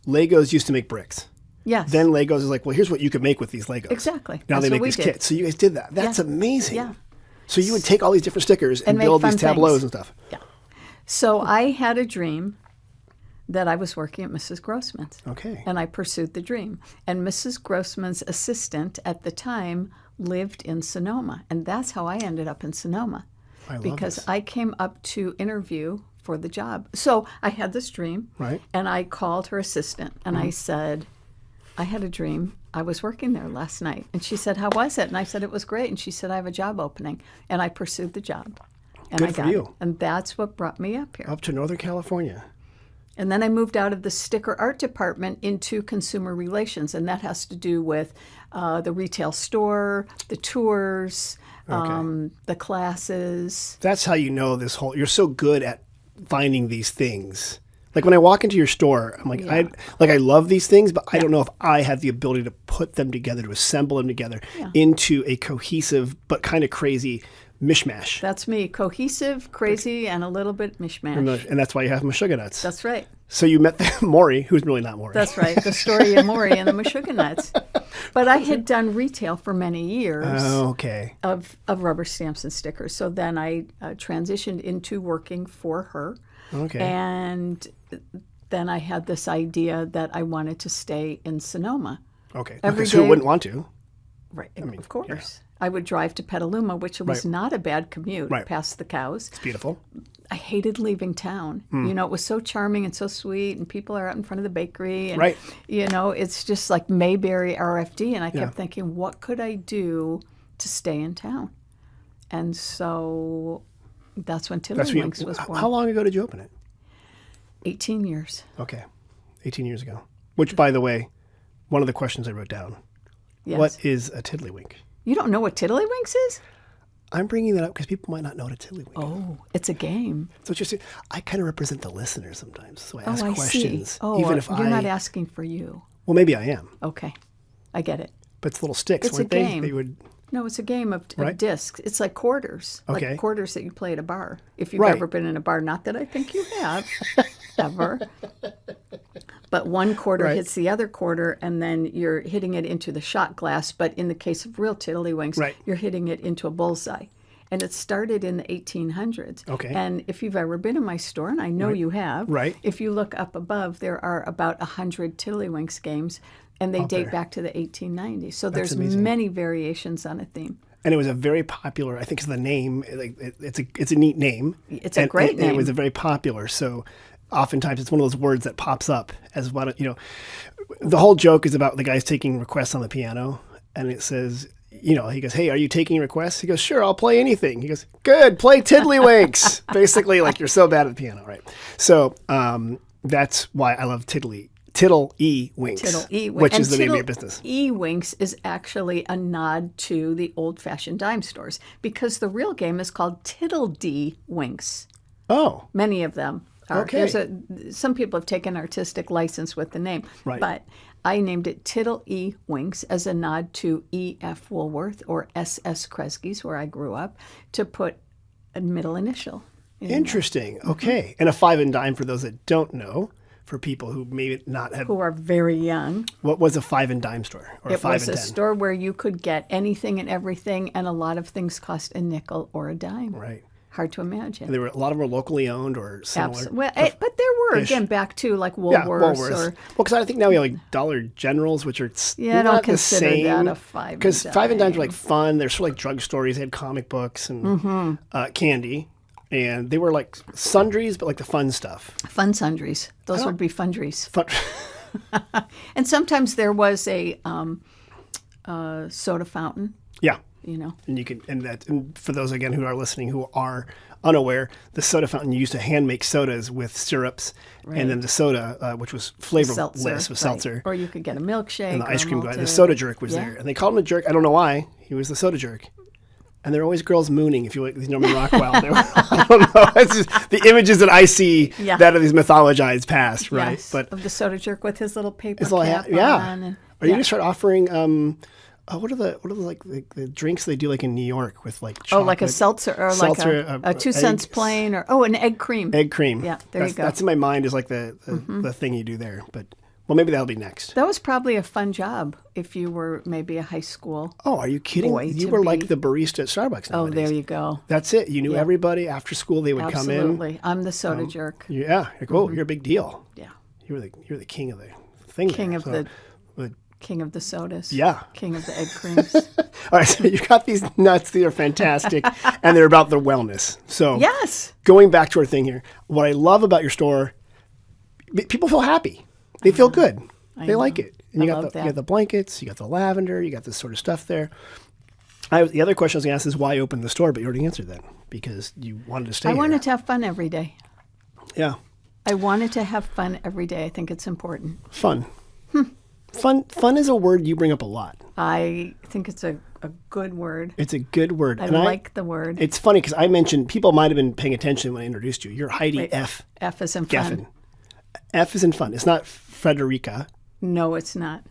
Legos used to make bricks. Yes. Then Legos is like, well, here's what you could make with these Legos. Exactly. Now That's they what make we these did. kits. So you guys did that. That's Yeah. amazing. Yeah. So you would take all these different stickers and make build these fun tableaux things. and stuff. Yeah. So I had a dream that I was working at Mrs. Grossman's. Okay. And I pursued the dream. And Mrs. Grossman's assistant at the time lived in Sonoma. And that's how I ended up in Sonoma. I love because this. I came up to interview for the job. So I had this dream. Right. And I called her assistant and I said, I had a dream. I was working there last night. And she said, how was it? And I said, it was great. And she said, I have a job opening. And I pursued the job. And Good I for got you. it. And that's what brought me up here. Up to Northern California. And then I moved out of the sticker art department into consumer relations. And that has to do with the retail store, the tours, the classes. That's how you know this whole. You're so good at finding these things. Like when I walk into your store, I'm like, I love these things, but I don't know if I have the ability to put them together, to assemble them together into a cohesive but kind of crazy mishmash. That's me. Cohesive, crazy, and a little bit mishmash. And that's why you have Meshuggah nuts. That's right. So you met Maury, who's really not Maury. That's right. The story of Maury and the Meshuggah nuts. But I had done retail for many years Okay. of rubber stamps and stickers. So then I transitioned into working for her. Okay. And then I had this idea that I wanted to stay in Sonoma. Okay. Every So who day- wouldn't want to? Right. Of course. I would drive to Petaluma, which was not a bad commute, Right. past the cows. It's beautiful. I hated leaving town. You know, it was so charming and so sweet, and people are out in front of the bakery. And, Right. you know, it's just like Mayberry RFD. And I kept thinking, what could I do to stay in town? And so that's when Tiddlywinks was born. How long ago did you open it? 18 years. Okay. 18 years ago. Which, by the way, one of the questions I wrote down. Yes. What is a tiddlywink? You don't know what Tiddlywinks is? I'm bringing that up because people might not know what a tiddlywink is. Oh, it's a game. So just, I kind of represent the listener sometimes. So I ask I questions. see. Oh, even if you're not asking for you. Well, maybe I am. Okay. I get it. But it's little sticks, It's a weren't they? game. They would. No, it's a game of Right. discs. It's like quarters. Okay. Like quarters that you play at a bar. If you've Right. ever been in a bar. Not that I think you have, ever. But one quarter Right. hits the other quarter, and then you're hitting it into the shot glass. But in the case of real Tiddlywinks, Right. you're hitting it into a bullseye. And it started in the 1800s. Okay. And if you've ever been in my store, and I know you have, Right. if you look up above, there are about 100 Tiddlywinks games, and they date there. back to the 1890s. So there's amazing. many variations on a theme. And it was a very popular. I think it's the name. Like it's a neat name. It's a And great it name. was a very popular. So oftentimes it's one of those words that pops up as one. You know, the whole joke is about the guy's taking requests on the piano, and it says, you know, he goes, "Hey, are you taking requests?" He goes, "Sure, I'll play anything." He goes, "Good, play Tiddlywinks." Basically, like you're so bad at the piano, right? So that's why I love Tiddle E Winks, Tiddle E Winks. which And is the name of your Tiddle business. E Winks is actually a nod to the old-fashioned dime stores because the real game is called Tiddle D Winks. Oh, Many of them are. Okay. Some people have taken artistic license with the name, Right. but I named it Tiddle E Winks as a nod to E.F. Woolworth or S.S. Kresge's, where I grew up, to put a middle initial. in there. interesting. Okay, and a 5 and dime for those that don't know. For people who maybe not have, Who are very young. what was a 5 and dime store or a It 5 was and a 10? store where you could get anything and everything, and a lot of things cost a nickel or a dime. Right. Hard to imagine. And a lot of them were locally owned or similar. Well, but there were, again, back to like Woolworths. Well, because I think now we have like Dollar Generals, which are I don't not the consider same. that a Five and Because Dime. Five and Dimes were like fun. They're sort of like drugstores. They had comic books and candy. And they were like sundries, but like the fun stuff. Fun sundries. Those would be fundries. Fun. And sometimes there was a soda fountain. Yeah. You know. And you can, and for those again who are listening who are unaware, the soda fountain used to hand make sodas with syrups, and then the soda, which was flavorless, with seltzer. Or you could get a milkshake. And the ice cream guy, the malted. soda jerk was there, and they called him a jerk. I don't know why. He was the soda jerk. And there are always girls mooning. If you like Norman Rockwell, I don't know. It's just the images that I see that are these mythologized past, right? Yes, but of the soda jerk with his little paper little cap hat, on. And, are you gonna start offering? What are the drinks they do like in New York with like chocolate? like a seltzer or seltzer, like a 2 cents plain or an egg cream. Egg cream. Yeah, there you go. That's in my mind is like the thing you do there, but. Well, maybe that'll be next. That was probably a fun job if you were maybe a high school. Oh, are you kidding? Boy You to were be- like the barista at Starbucks nowadays. Oh, there you go. That's it. You knew everybody. After school, they would come in. Absolutely. I'm the soda jerk. Yeah. Like, oh, you're a big deal. Yeah. You're the king of the thing. King there. of but- King of the sodas. Yeah. King of the egg creams. All right. So you've got these nuts. They are fantastic, and they're about their wellness. So Yes. going back to our thing here, what I love about your store, people feel happy. They feel good. They like it. And you got the blankets, you got the lavender, you got this sort of stuff there. The other question I was going to ask is why open the store, but you already answered that because you wanted to stay I here. wanted to have fun every day. Yeah. I wanted to have fun every day. I think it's important. Fun. Fun is a word you bring up a lot. I think it's a good word. It's a good word. I like the word. It's funny because I mentioned, people might have been paying attention when I introduced you. You're Heidi F. F is in Geffen. fun. F is in fun. It's not Frederica. No, it's not.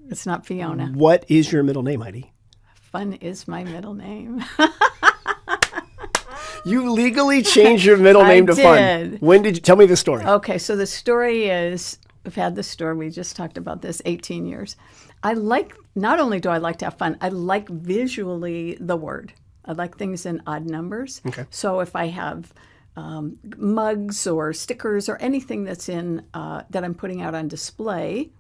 It's not Fiona. What is your middle name, Heidi? Fun is my middle name. You legally changed your middle name to Fun. did. When did you tell me the story? Okay, so the story is, we've had this store, we just talked about this, 18 years. Not only do I like to have fun, I like visually the word. I like things in odd numbers. Okay. So if I have mugs or stickers or anything that's in that I'm putting out on display,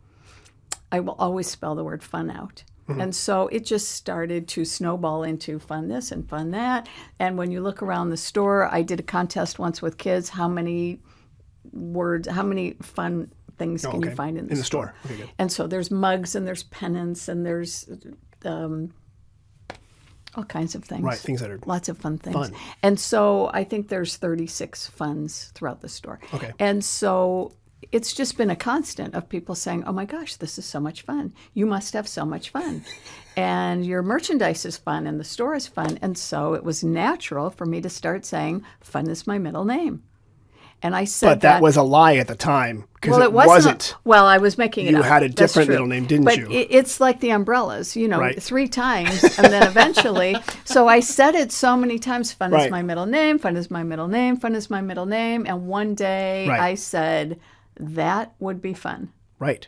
I will always spell the word fun out. Mm-hmm. And so it just started to snowball into fun this and fun that. And when you look around the store, I did a contest once with kids, how many fun things can you find in the store? Okay, good. And so there's mugs and there's pennants and there's all kinds of things. Right, things that are lots of fun things. fun. And so I think there's 36 funds throughout the store. Okay. And so it's just been a constant of people saying, oh my gosh, this is so much fun. You must have so much fun. And your merchandise is fun and the store is fun. And so it was natural for me to start saying, fun is my middle name. And I said But that was a lie at the time because well, it wasn't. Well, I was making it You up. had a That's different true. middle name, didn't but you? It's like the umbrellas, Right. 3 times, and then eventually. So I said it so many times, fun Right. is my middle name, fun is my middle name, fun is my middle name. And one day Right. I said, that would be fun. Right.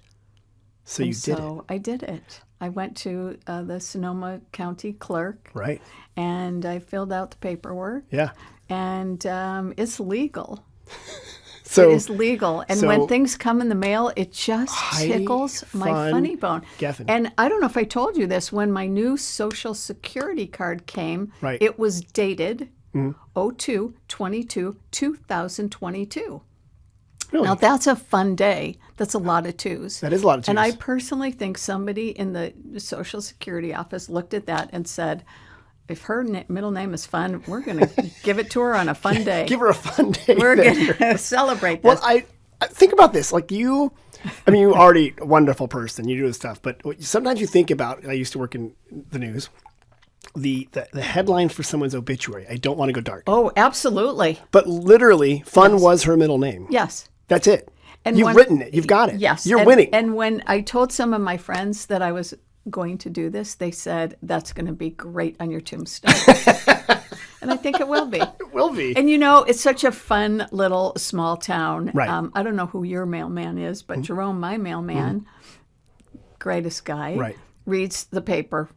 So you did it. So I did it. I went to the Sonoma County clerk. Right. And I filled out the paperwork. Yeah. And it's legal. So It is legal. And when things come in the mail, it just tickles my Fun funny bone. Geffen. And I don't know if I told you this, when my new Social Security card came, Right. it was dated 02/22/2022. Really? Now, that's a fun day. That's a lot of twos. That is a lot of And I twos. personally think somebody in the Social Security office looked at that and said, if her middle name is Fun, we're going to give it to her on a fun day. Give her a fun day. We're there. going to celebrate this. Well, I think about this. Like you're already a wonderful person. You do this stuff. But sometimes you think about, I used to work in the news, the headline for someone's obituary. I don't want to go dark. Oh, absolutely. But literally, Fun was her middle name. Yes. That's it. And You've written it. You've got it. Yes. You're winning. And when I told some of my friends that I was going to do this, they said, that's going to be great on your tombstone. And I think it will be. It will be. And it's such a fun little small town. Right. I don't know who your mailman is, but Jerome, my mailman, greatest guy, Right. reads the paper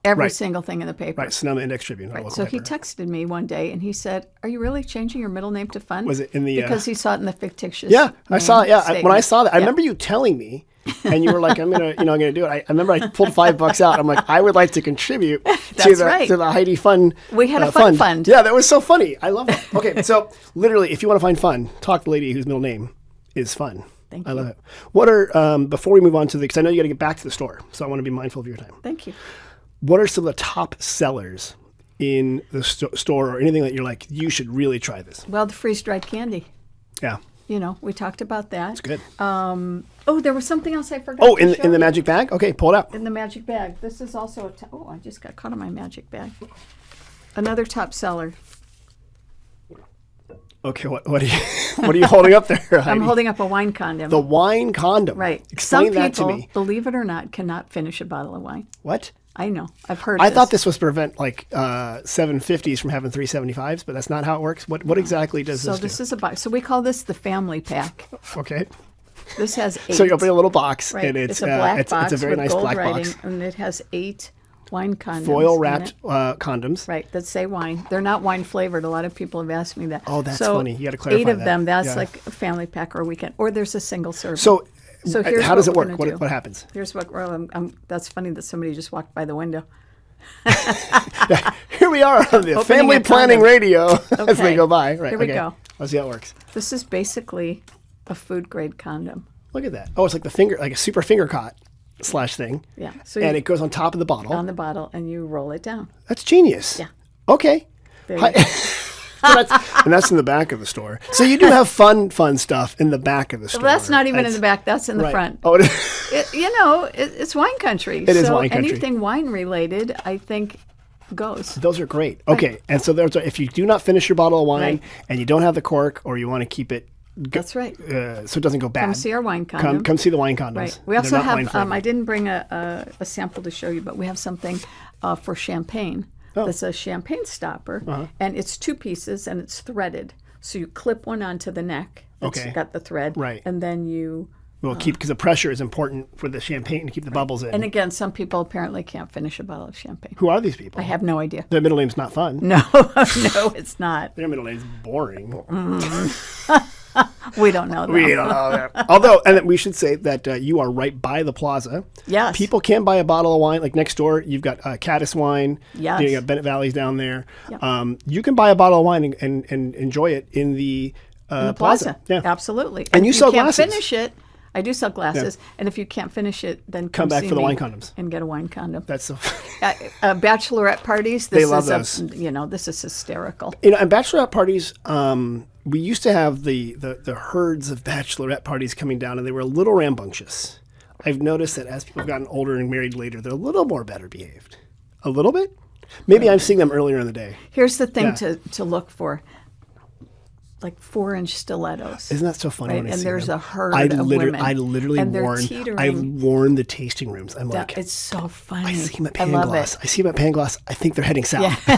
Every Right. single thing in the paper. Right, Sonoma Index Tribune. Our local So he paper. texted me one day and he said, "Are you really changing your middle name to Fun?" Was it in the, because he saw it in the fictitious? Yeah, I saw it. Yeah, statement. when I saw that, I Yeah. remember you telling me, and you were like, "I'm gonna do it." I remember I pulled $5 out. I'm like, I would like to contribute That's right. to the Heidi Fun. We had a fun fund. Yeah, that was so funny. I love that. Okay, so literally, if you want to find fun, talk to the lady whose middle name is Fun. Thank I you. love it. What are before we move on to because I know you got to get back to the store, so I want to be mindful of your time. Thank you. What are some of the top sellers in the store, or anything that you're like, you should really try this? Well, the freeze-dried candy. Yeah, We talked about that. it's good. There was something else I forgot. Oh, to in show the you. magic bag. Okay, pull it out. In the magic bag. This is also I just got caught on my magic bag. Another top seller. Okay, what are you what are you holding up there, Heidi? I'm holding up a wine condom. The wine condom. Right. Explain Some that people, to me. believe it or not, cannot finish a bottle of wine. What? I know. I've heard. I thought this was to prevent like 750s from having 375s, but that's not how it works. What exactly does So this this do? is a box. So we call this the family pack. Okay. This has 8. So you open a little box, Right. and it's a black it's box a very with nice gold black writing, box. and it has 8 wine condoms. Foil in wrapped it. condoms. Right, that say wine. They're not wine flavored. A lot of people have asked me that. Oh, that's so funny. You gotta clarify 8 of that. them. That's Yeah. like a family pack or a weekend, or there's a single serving. So, here's how does it what work? we're gonna do. What happens? Here's what. Well, that's funny that somebody just walked by the window. Here we are on the Opening family a planning condom. radio as they Okay. go by. Right. Here we okay. go. Let's see how it works. This is basically a food grade condom. Look at that. Oh, it's like the finger, like a super finger cot / thing. Yeah. So And you, it goes on top of the bottle. on the bottle, and you roll it down. That's genius. Yeah. Okay. There you go. And that's in the back of the store. So you do have fun stuff in the back of the store. Well, that's not even in the back. That's in the Right. front. Oh, it is. It's wine country. It is wine country. Anything wine related, I think, goes. Those are great. Okay. And so if you do not finish your bottle of wine Right. and you don't have the cork, or you want to keep it That's right. so it doesn't go bad. Come see our wine condom. Come see the wine condoms. Right. We They're also not wine have. flavored. I didn't bring a sample to show you, but we have something for champagne. Oh. That's a champagne stopper, Uh-huh. and it's 2 pieces, and it's threaded. So you clip one onto the neck. It's Okay. got the thread. Right. And then you. Well, because the pressure is important for the champagne to keep the bubbles in. And again, some people apparently can't finish a bottle of champagne. Who are these people? I have no idea. Their middle name's not fun. No, no, it's not. Their middle name's boring. We don't know that. We don't know that. Although, and we should say that you are right by the plaza. Yes. People can buy a bottle of wine. Like next door, you've got Caddis wine. Yes. You got Bennett Valley's down there. Yep. You can buy a bottle of wine and enjoy it in the, The plaza. Yeah. Absolutely. And you if sell can't glasses. finish it. I do sell glasses. And if you can't finish it, then come back see for the me wine condoms. and get a wine condom. That's so. Bachelorette parties. This love is those. this is hysterical. And bachelorette parties, we used to have the herds of bachelorette parties coming down, and they were a little rambunctious. I've noticed that as people have gotten older and married later, they're a little more better behaved. A little bit? Maybe I'm seeing them earlier in the day. Here's the thing Yeah. to look for. Like 4-inch stilettos. Isn't that so funny? Right, When I and see there's them? a herd of women. I literally and they're warn. teetering. I warn the tasting rooms. I'm like, It's so funny. I see them at I love Pangloss. it. I see them at Pangloss. I think they're heading south. Yeah.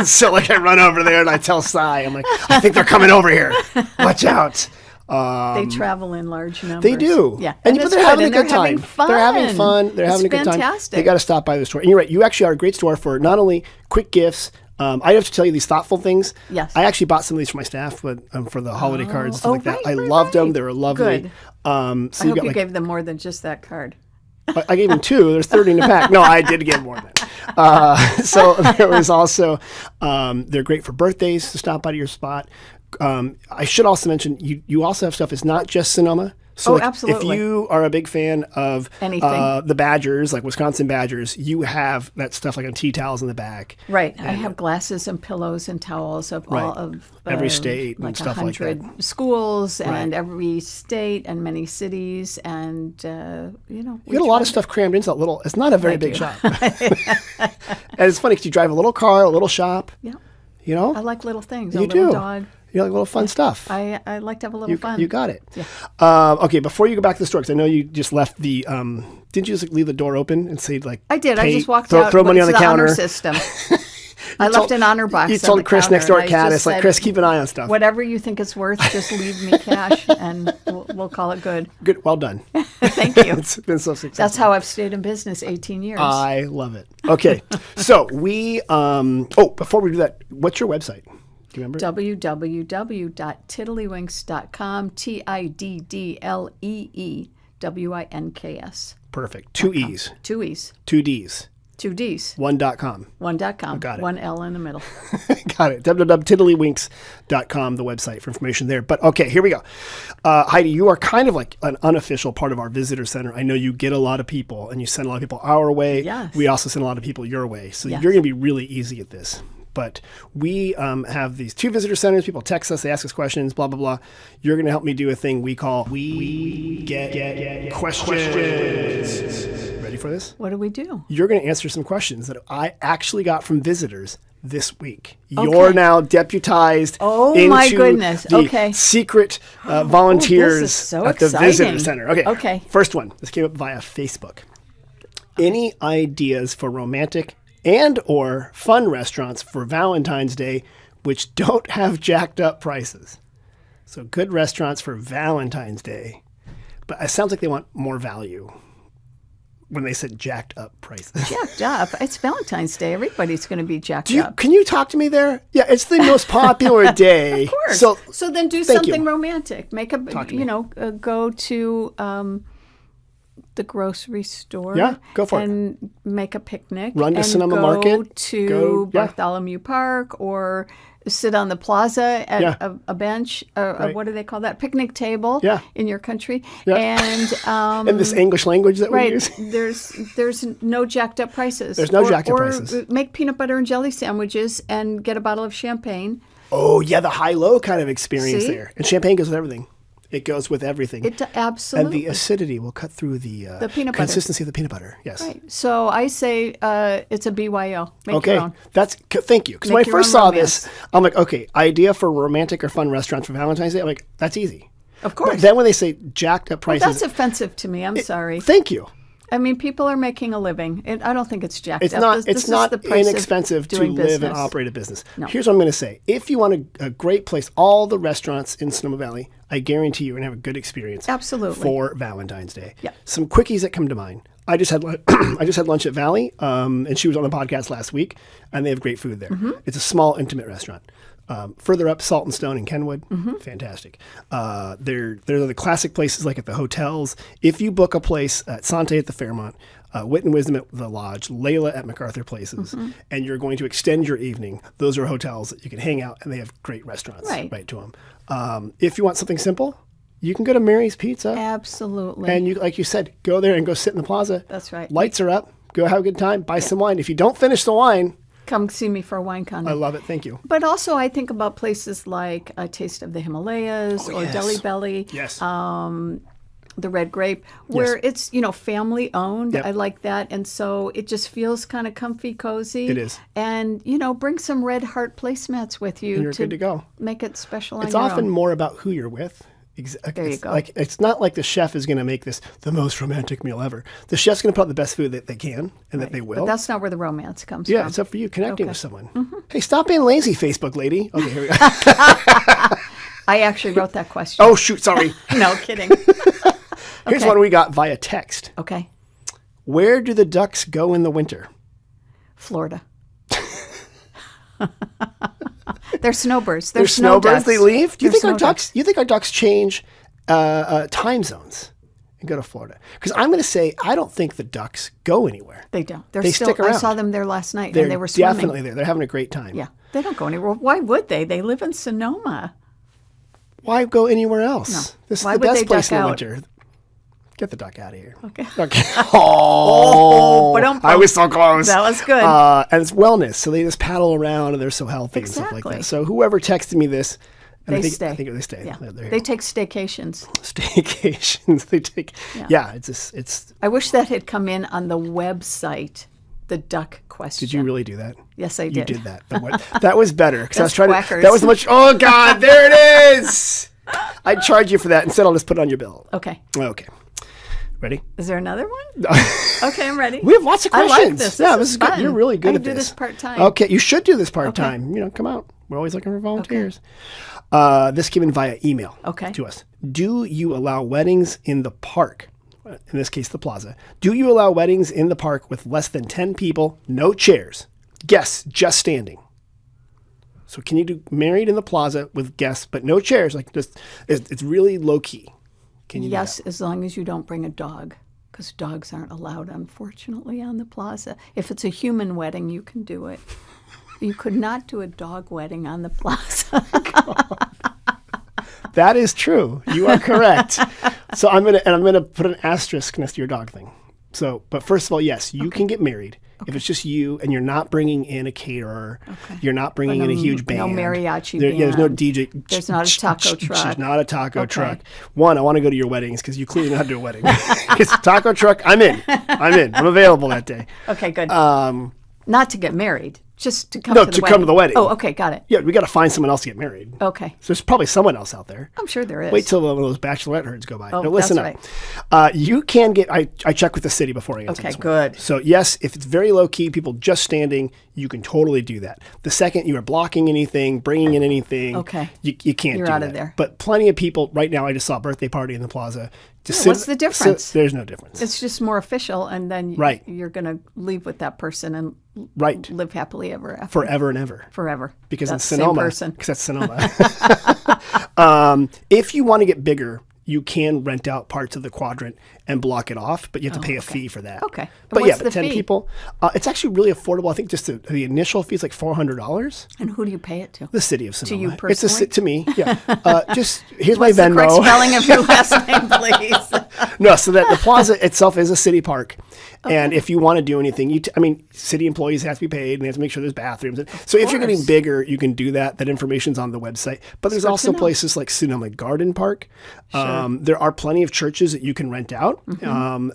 So like I run over there and I tell Cy, I'm like, I think they're coming over here. Watch out. They travel in large numbers. They do. Yeah. And it's they're good, having a and good they're time. having fun. They're having fun. They're having a good time. Fantastic. They got to stop by the store. And you're right. You actually are a great store for not only quick gifts. I have to tell you these thoughtful things. Yes. I actually bought some of these for my staff for the holiday cards and stuff Oh, like that. right, I right, loved them. right. They were lovely. Good. So I you hope got you like, gave them more than just that card. I gave them 2. There's 30 in the pack. No, I did give more than that. So there was also, they're great for birthdays to stop by to your spot. I should also mention, you also have stuff. It's not just Sonoma. So absolutely. if you are a big fan of Anything. the Badgers, like Wisconsin Badgers, you have that stuff like on tea towels in the back. Right. I have glasses and pillows and towels of all of Every state and like stuff like that. 100 schools Right. and every state and many cities and You get a lot of stuff crammed into that little. It's not a very big do. shop. And it's funny because you drive a little car, a little shop. Yeah. You know, I like little things. you a little do. dog. You like little fun stuff. I like to have a little fun. You got it. Yeah. Okay, before you go back to the store, because I know you just left the. Didn't you just leave the door open and say like? I did. I pay- just walked throw, out. Throw money on It's the counter. honor system. I left an honor box. You on told the Chris counter, next door and I cat, just it's like, said, Chris, keep an eye on stuff. whatever you think it's worth, just leave me cash, and we'll call it good. Good. Well done. Thank you. It's been so successful. That's how I've stayed in business 18 years. I love it. Okay. So we, before we do that, what's your website? Do you remember? www.tiddlewinks.com, TIDDLEEWINKS. Perfect. Two E's. Two E's. Two D's. Two D's. 1.com. 1.com. Got it. One L in the middle. Got it. www.tiddlywinks.com, the website for information there. But okay, here we go. Heidi, you are kind of like an unofficial part of our visitor center. I know you get a lot of people and you send a lot of people our way. Yes. We also send a lot of people your way. So Yes. you're going to be really easy at this. But we have these two visitor centers. People text us, they ask us questions, blah, blah, blah. You're going to help me do a thing we call We Get Questions. Ready for this? What do we do? You're going to answer some questions that I actually got from visitors this week. You're now deputized Oh, my into goodness. the Okay. secret volunteers this is so at the exciting. visitor center. Okay. First one. This came up via Facebook. Any ideas for romantic and or fun restaurants for Valentine's Day which don't have jacked up prices? So good restaurants for Valentine's Day. But it sounds like they want more value when they said jacked up prices. Jacked up. It's Valentine's Day. Everybody's going to be jacked up. Can you talk to me there? Yeah, it's the most popular day. Of course. So then do thank something you. romantic. Make a, go to the grocery store. Yeah, go for it. And make a picnic. Run to and Sonoma go Market. to Bartholomew Park, or sit on the plaza at a bench. What do they call that? Picnic table. In your country. And in this English language that we use. There's no jacked up prices. There's no jacked up prices. Or make peanut butter and jelly sandwiches and get a bottle of champagne. Oh yeah, the high-low kind of experience See? there. And champagne goes with everything. It goes with everything. Absolutely. And the acidity will cut through the peanut butter. consistency of the peanut butter. Yes. Right. So I say it's a BYO. Make your own. Thank you. Because when I first saw this, I'm like, okay, idea for romantic or fun restaurants for Valentine's Day. I'm like, that's easy. Of course. But then when they say jacked up prices, That's offensive to me. I'm sorry. Thank you. I mean, people are making a living. I don't think it's jacked It's up. not. This It's is not the price of inexpensive to doing live and business. operate a business. No. Here's what I'm going to say: if you want a great place, all the restaurants in Sonoma Valley, I guarantee you're going to have a good experience. Absolutely. For Valentine's Day. Yeah. Some quickies that come to mind. I just had lunch at Valley, and she was on the podcast last week, and they have great food there. Mm-hmm. It's a small, intimate restaurant. Further up, Salt and Stone in Kenwood, fantastic. There are the classic places like at the hotels. If you book a place at Sante at the Fairmont, Wit and Wisdom at the Lodge, Layla at MacArthur Places, and you're going to extend your evening, those are hotels that you can hang out, and they have great restaurants right to them. If you want something simple, you can go to Mary's Pizza. Absolutely. And you, like you said, go there and go sit in the plaza. That's right. Lights are up. Go have a good time. Buy some wine. If you don't finish the wine, come see me for a wine con. I love it. Thank you. But also, I think about places like A Taste of the Himalayas or Deli Belly. Yes. The Red Grape, where it's, family owned. Yep. I like that. And so it just feels kind of comfy, cozy. It is. And, bring some Red Heart placemats with you. And you're good to go. Make it special on It's your often own. more about who you're with. There you go. Like, it's not like the chef is going to make this the most romantic meal ever. The chef's going to put out the best food that they can and that they will. But that's not where the romance comes Yeah, from. it's up for you connecting with someone. Hey, stop being lazy, Facebook lady. Okay, here we go. I actually wrote that question. Oh, shoot, sorry. No, kidding. Here's one we got via text. Okay. Where do the ducks go in the winter? Florida. They're snowbirds. They're snowbirds. ducks. They leave. Do you They're think our snow ducks? You think our ducks change time zones and go to Florida? Because I'm going to say I don't think the ducks go anywhere. They don't. They still, stick around. I saw them there last night, They're and they were swimming. definitely there. They're having a great time. Yeah, they don't go anywhere. Why would they? They live in Sonoma. Why go anywhere else? No. This Why is the would they best place duck in the out? winter. Get the duck out of here. Okay. Oh, ba-dum-bum. I was so close. That was good. And it's wellness, so they just paddle around and they're so healthy and stuff like Exactly. that. So whoever texted me this, and They I think stay. they stay. Yeah. They're They here. take staycations. Staycations. They take. Yeah, it's. I wish that had come in on the website. The duck question. Did you really do that? Yes, I You did. did that. That was better because I was That's trying quackers. to. That was much. Oh God, there it is. I'd charge you for that. Instead, I'll just put it on your bill. Okay. Okay. Ready? Is there another one? Okay, I'm ready. We have lots of questions. I like this. Yeah, This is good. fun. You're really good I at can do this. this part-time. Okay, you should do this part-time. You know, come out. We're always looking for volunteers. This came in via email to us. Do you allow weddings in the park? In this case, the plaza. Do you allow weddings in the park with less than 10 people, no chairs, guests just standing? So can you do married in the plaza with guests, but no chairs? Like just, it's really low key. Can you? Yes, as long as you don't bring a dog, because dogs aren't allowed, unfortunately, on the plaza. If it's a human wedding, you can do it. You could not do a dog wedding on the plaza. That is true. You are correct. So I'm gonna put an asterisk next to your dog thing. So, but first of all, yes, you can get married if it's just you and you're not bringing in a caterer. You're not bringing in a huge band. No mariachi band. Yeah, there's no DJ. There's not a taco truck. There's not a taco truck. One, I want to go to your weddings because you clearly know how to do a wedding. Because taco truck, I'm in. I'm available that day. Okay, good. Not to get married, just to come No, to the to wedding. come to the wedding. Oh, okay, got it. Yeah, we got to find someone else to get married. Okay. So there's probably someone else out there. I'm sure there is. Wait till one of those bachelorette herds go by. Oh, no, listen that's up. You can get, I check with the city before I answer Okay, this one. good. So yes, if it's very low key, people just standing, you can totally do that. The second you are blocking anything, bringing in anything, you can't You're do out that. of there. But plenty of people, right now I just saw a birthday party in the plaza. Just what's the difference? There's no difference. It's just more official, and then you're going to leave with that person and live happily ever after. Forever and ever. Forever. Because that's in Sonoma, because that's Sonoma. If you want to get bigger, you can rent out parts of the quadrant and block it off, but you have to pay a fee for that. Okay. But what's but the 10 fee? people, it's actually really affordable. I think just the initial fee is like $400. And who do you pay it to? The city of Sonoma. you It's personally? to me, yeah. Just here's What's my the correct Venmo. spelling of your last name, please? No, so that the plaza itself is a city park. And if you want to do anything, city employees have to be paid and they have to make sure there's bathrooms. So if you're getting bigger, you can do that. That information's on the website. But there's also places like Sonoma Garden Park. There are plenty of churches that you can rent out.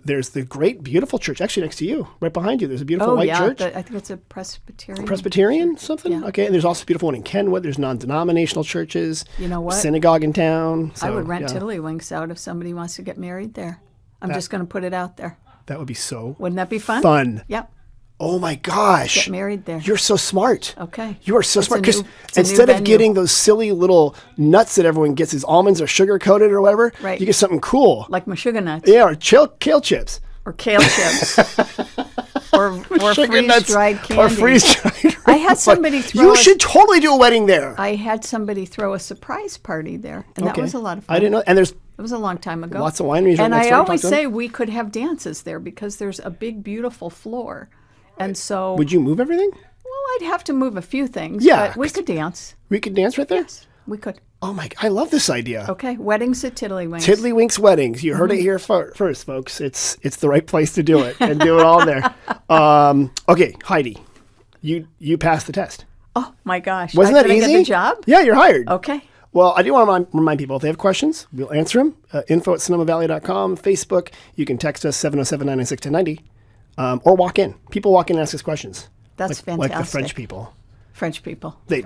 There's the great, beautiful church actually next to you, right behind you. There's a beautiful white church. I think it's a Presbyterian. Presbyterian, something? Yeah. Okay. And there's also a beautiful one in Kenwood. There's non-denominational churches. You know what? Synagogue in town. So, I would rent Tiddle E out if somebody wants to get married there. I'm just going to put it out there. That would be so Wouldn't that be fun? fun. Yep. Oh my gosh. Get married there. You're so smart. Okay. You are so It's smart. a Because new- it's a new instead of venue. getting those silly little nuts that everyone gets, these almonds are sugar coated or whatever, Right. you get something cool. Like Meshuggah nuts. Yeah, or kale chips. Or kale chips. or Sugar nuts freeze-dried candy. Or freeze-dried. I had somebody throw You a- should totally do a wedding there. I had somebody throw a surprise party there, and that was a lot of fun. I didn't know. And there's It was a long time ago. lots of wineries right And next I door. always Talk to them. say we could have dances there because there's a big, beautiful floor. And so, Would you move everything? well, I'd have to move a few things, Yeah, but we could dance. We could dance right there? Yes, we could. Oh my, I love this idea. Okay, weddings at Tiddlywinks. Tiddlywinks Weddings. You heard it here first, folks. It's the right place to do it and do it all there. Okay, Heidi, you passed the test. Oh my gosh. Wasn't that Did easy? I get the job? Yeah, you're hired. Okay. Well, I do want to remind people, if they have questions, we'll answer them. info@sonomavalley.com, Facebook. You can text us 707-996-1090 or walk in. People walk in and ask us questions. That's Like the fantastic. French people. French people. They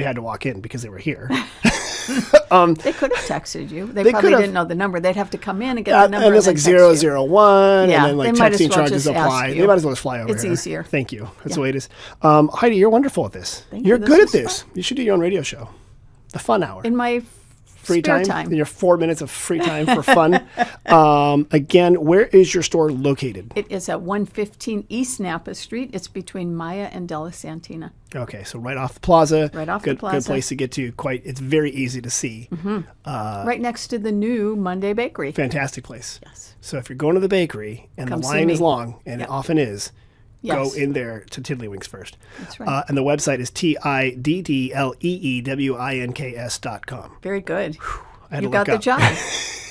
had to walk in because they were here. They could have texted you. They probably could have. didn't know the number. They'd have to come in and get the number. And it's like then text you. 001, Yeah, and then like they might as texting well charges just ask apply. you. They might as well just fly over It's here. easier. Thank you. That's the way it is. Heidi, you're wonderful at this. Thank you. You're This good at was this. You should do your own radio show. The Fun Hour. In my Free spare time. Your 4 minutes of free time for fun. Again, where is your store located? It is at 115 East Napa Street. It's between Maya and Della Santina. Okay, so right off the plaza. Right off good, the plaza. Good place to get to. It's very easy to see. Right next to the new Monday Bakery. Fantastic place. Yes. So if you're going to the bakery and Come the see line is me. long, and it often is, go Yes. in there to Tiddlywinks first. That's right. And the website is tiddlewinks.com. Very good. I had You to got look the up. job.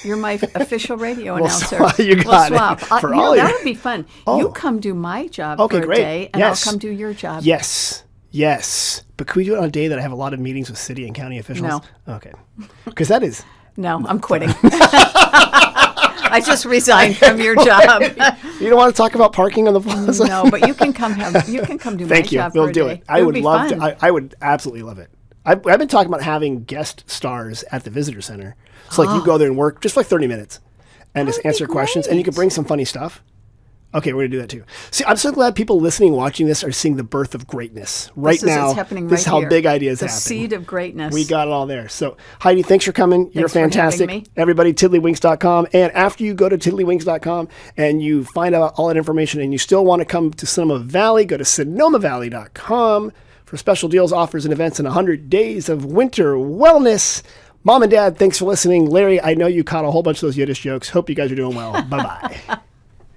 You're my official radio We'll announcer. swap. You got we'll it. swap. For You know, all that your- would be fun. Oh. You come do my job Okay, for a great. day, and Yes. I'll come do your job. Yes. But could we do it on a day that I have a lot of meetings with city and county officials? No. Okay. Because that is... No, I'm quitting. I just resigned from your job. You don't want to talk about parking on the plaza? No, but you can come do Thank my you. job We'll for a do day. it. I would be love fun. to. I would absolutely love it. I've been talking about having guest stars at the visitor center. So like you go there and work just for like 30 minutes. and just would be answer questions. And you can great. bring some funny stuff. Okay, we're going to do that too. See, I'm so glad people listening, watching this are seeing the birth of greatness right now. It's happening this is right how here. big ideas the happen. seed of greatness. We got it all there. So, Heidi, thanks for coming. You're Thanks for having fantastic. me. Everybody, tiddlywinks.com. And after you go to tiddlywinks.com and you find out all that information and you still want to come to Sonoma Valley, go to sonomavalley.com for special deals, offers, and events in 100 days of winter wellness. Mom and Dad, thanks for listening. Larry, I know you caught a whole bunch of those Yiddish jokes. Hope you guys are doing well. Bye-bye.